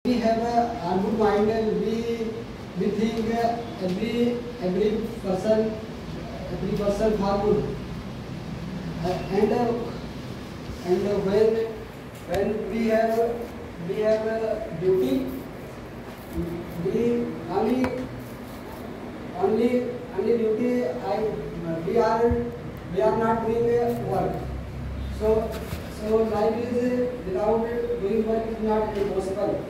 We have a good mind and we think every person are good. And when we have a duty, we only duty we are not doing work. So life is without doing work is not impossible.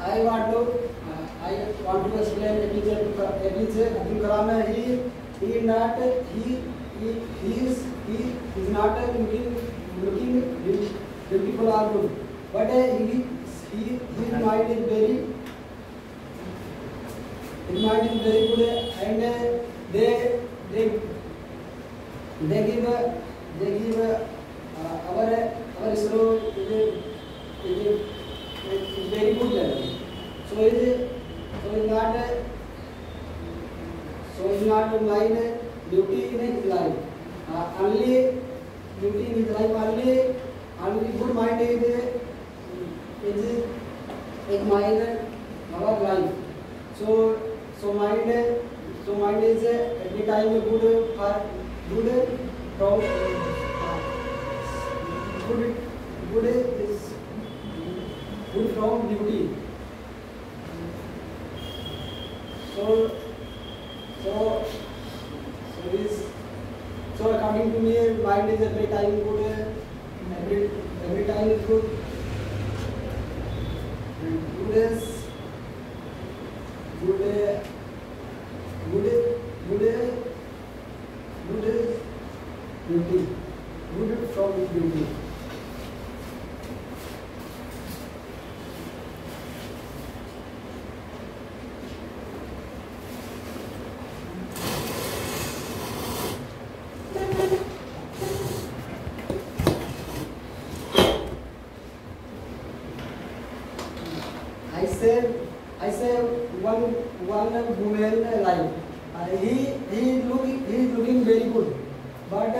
I want to explain APJ Abdul Kalam. He is not looking beautiful or good, but his mind is very good, and they give our ISRO is very good level. So is not my duty in his life. Only duty in his life. Only good mind is mind our life. So mind is every time good from good is good from duty. So according to me, mind is every time good. Every time is good. Good is duty. Good from duty. I say one woman life. He is looking very good, but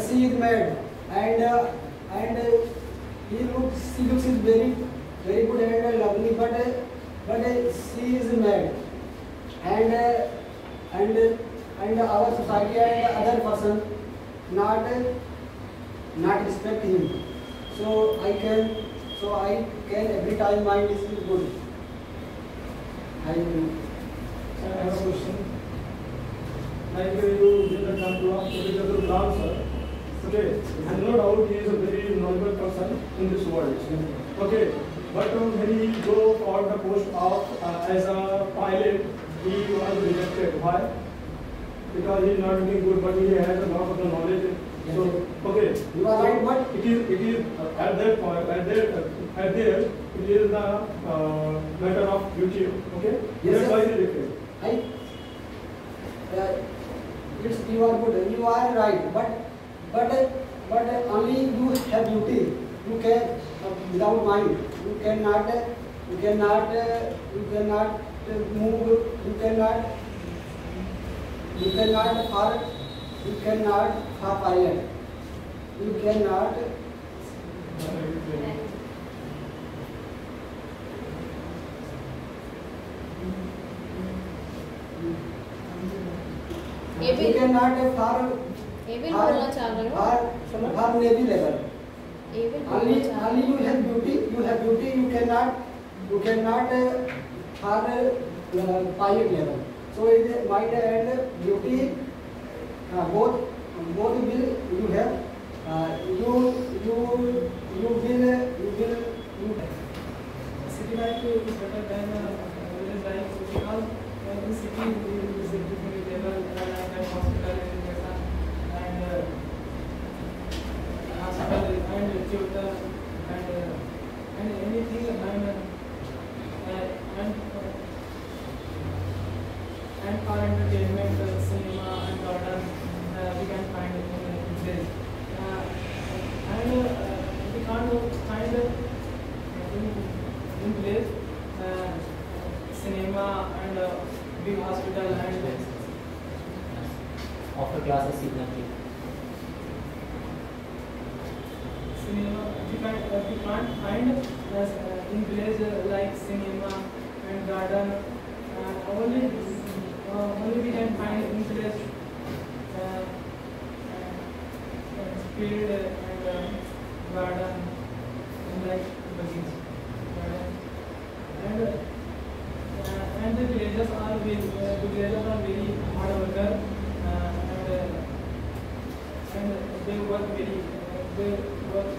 she is mad, and she looks is very good and lovely, but she is mad, and our society and other person not respect him. So I can every time mind is good. I have a question. Like you did the example of Abdul Kalam sir. Okay, and no doubt he is a very knowledgeable person in this world. Okay, but when he go for the post of as a pilot, he was rejected. Why? Because he is not doing good, but he has a lot of the knowledge. So okay, you are right, but it is at that point, at there, it is the matter of duty. Okay, yes, that's why he rejected. You are good. You are right, but only you have duty. You can without mind. You cannot move. You cannot fire. You cannot. You cannot far navy level. Only you have duty. You cannot far pilot level. So it is mind and duty. Both will you have. You will. City life is better than village life because in city is a different level like hospital and hospital and theater and anything and for entertainment, cinema and garden we can find in village. And we can't find big hospital and Offer classes signal. cinema. We can't find in village like cinema and garden. Only we can find in village field and garden and like bagiche garden and the villagers are very hard worker and they work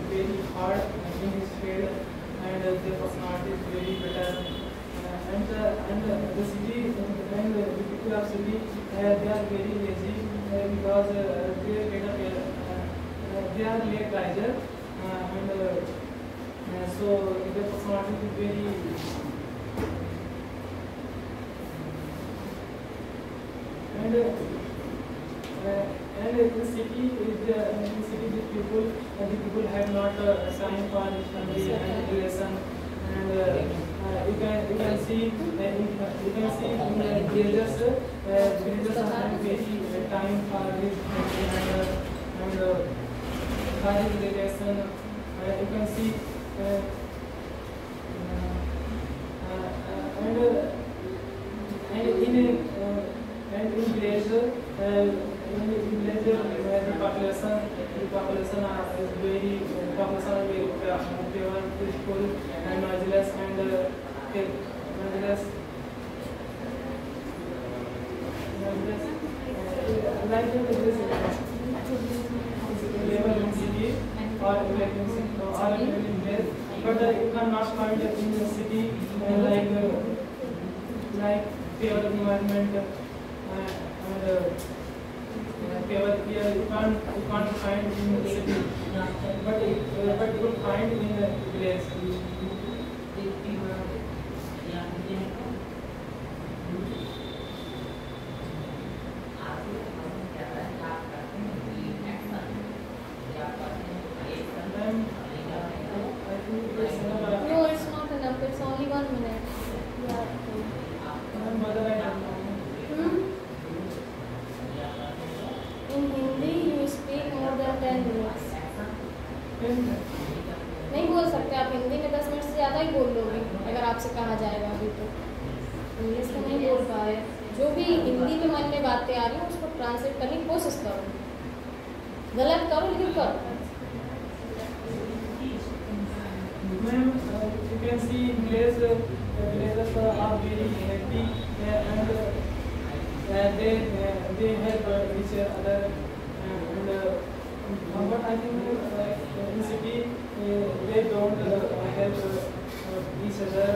very hard in this field and their personality is very better and the city and the people of city they are very lazy because they are late riser and so their personality is very and in city the people have not signed for family and relation and you can see in the villages have very time for this and for his relation you can see and in village the population is very pure, peaceful and noiseless and like this level in city or in village, but you cannot find in the city like pure environment and you can't find in the city, but you find in the village. No, it's not enough. It's only 1 minute. In Hindi, you speak more than 10 minutes. नहीं बोल सकते आप हिंदी में 10 minute से ज़्यादा ही बोल लोगे अगर आपसे कहा जाएगा अभी तो इंग्लिश में नहीं बोल पा रहे जो भी हिंदी में मन में बातें आ रही हैं उसको ट्रांसलेट करने की कोशिश करो गलत करो लेकिन करो Ma'am, you can see villagers are very happy and they help each other and but I think in city they don't help each other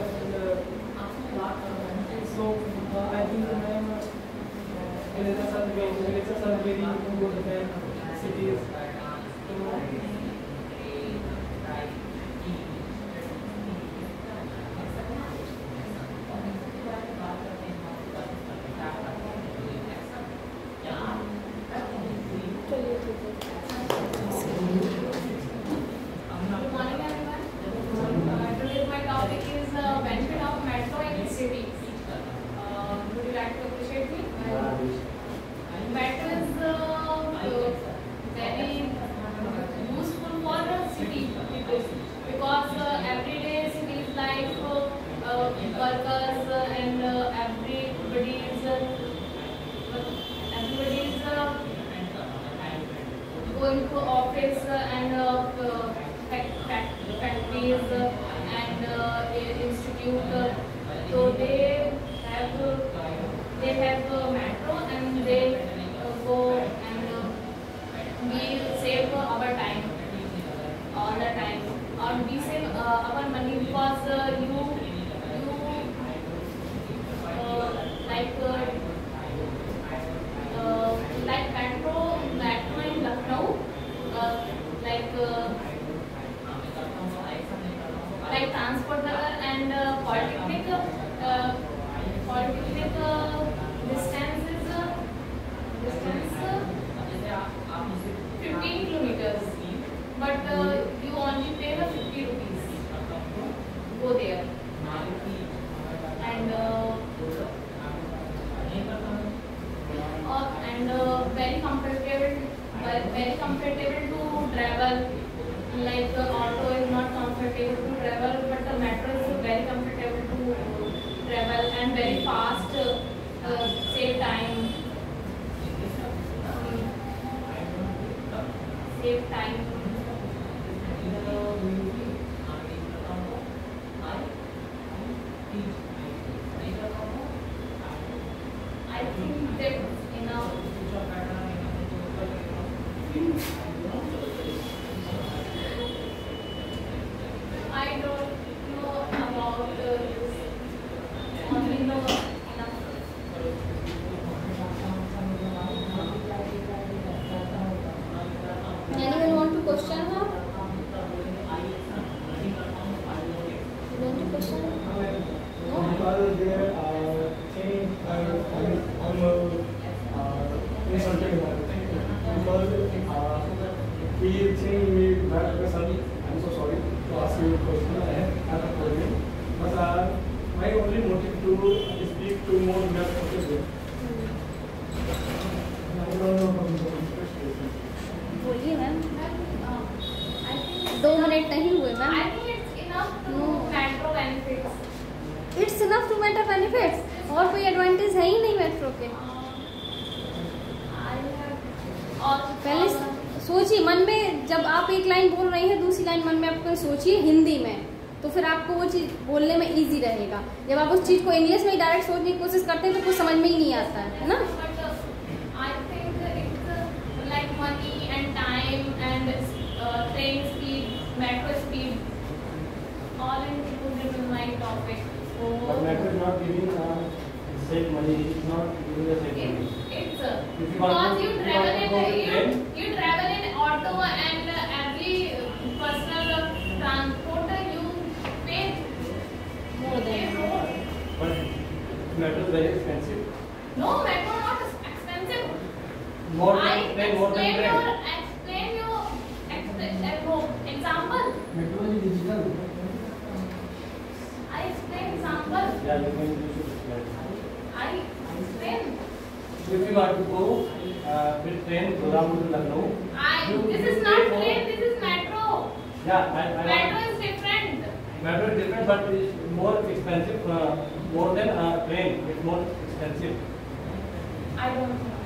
and so I think ma'am villagers are very good than cities. Going to office and factories and institute, so they have metro and they go and we save our time all the time or we save our money because you like metro in Lucknow, like transport and polytechnic distance is 15 kilometers, but you only pay the 50 rupees go there and I don't know about this. Only know enough. Anyone want to question her? You want to question? No? Because they think I'm insulting her. Because he think me bad person. I'm so sorry to ask you a question. I have a question. But my only motive to speak to more male professors. I don't know from the question. बोलिए ma'am 2 minute नहीं हुए ma'am I think it's enough to No. metro benefits. It's enough to metro benefits और कोई advantage है ही नहीं metro के I have also पहले सोचिए मन में जब आप एक लाइन बोल रही हैं दूसरी लाइन मन में आपको सोचिए हिंदी में तो फिर आपको वो चीज़ बोलने में इजी रहेगा जब आप उस चीज़ को इंग्लिश में डायरेक्ट सोचने की कोशिश करते हैं तो कुछ समझ में ही नहीं आता है ना but I think it's like money and time and train speed, metro speed, all included in my topic. But metro is not giving save money. It's not giving the save money. It's If you because want to- you if you travel want to go to train, you travel in auto and every personal transport you pay More than road. but metro is very expensive. No, metro not expensive. More I than train, more than train. explain your example. Metro is digital. I explain example. Yeah, you can use it. I explain. If you want to go with train, Gorakhpur to Lucknow. This is not train. This is metro. Yeah, Metro is different. metro is different, but it's more expensive. More than train, it's more expensive. I don't know.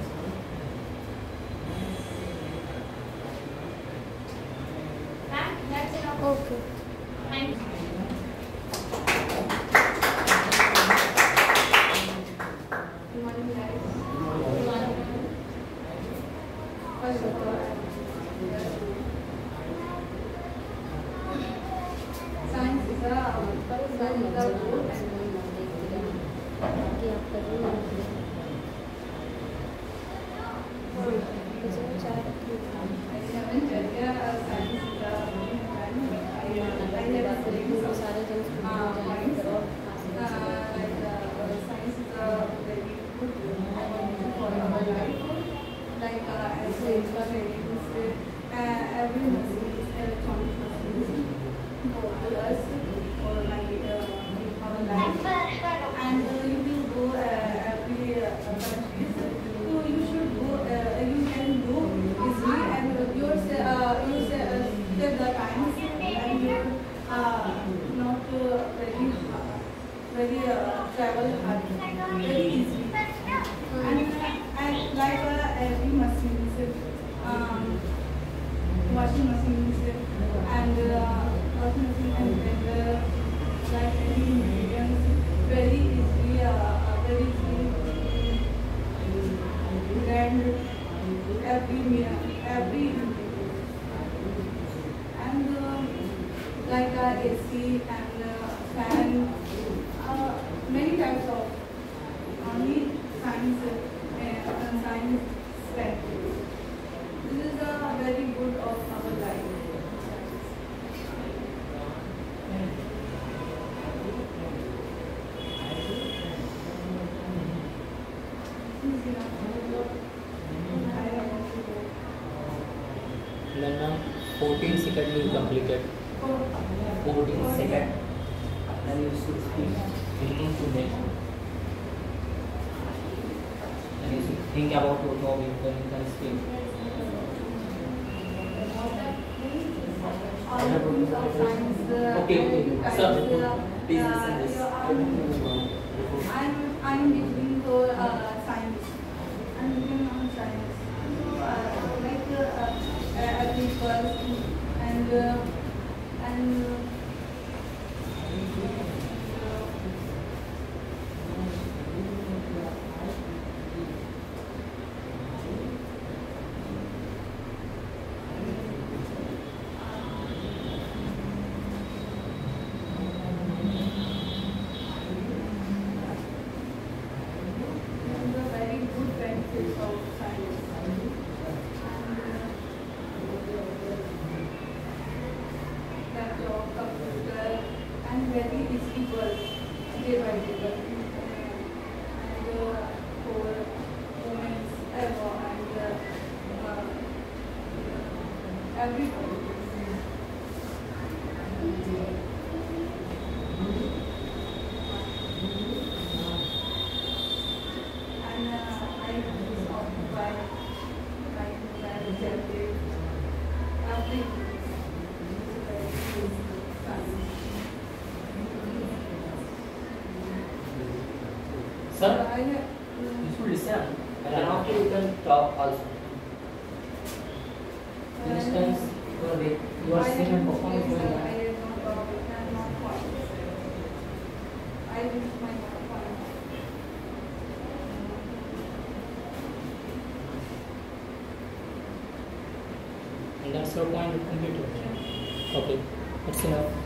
That's enough. Okay Thank you. Science is a every machine is electronic machines for us or like our life. And you will go every countries. So you should go. You can go easily and you save the time and you not very travel hard, very easy. And like every machines, washing machines and washing machine and blender, like any ingredients, very easily blend every and like AC and fan, many types of only science and science spec. This is a very good of our life. Then now 14 seconds will completed. 14 seconds. Then you should speak anything to next. And you should think about what you can speak. Okay. Sir, please listen this. I'm between for science. I'm between on science. So like every first and very easily work day by day. And for women's ever and everybody. And I was occupied like everything. Sir, you should listen. And after you can talk also. For instance, your singing and performance going on. I did not talk, I'm not quiet. I reached my point. And that's your point completed. Okay, that's enough.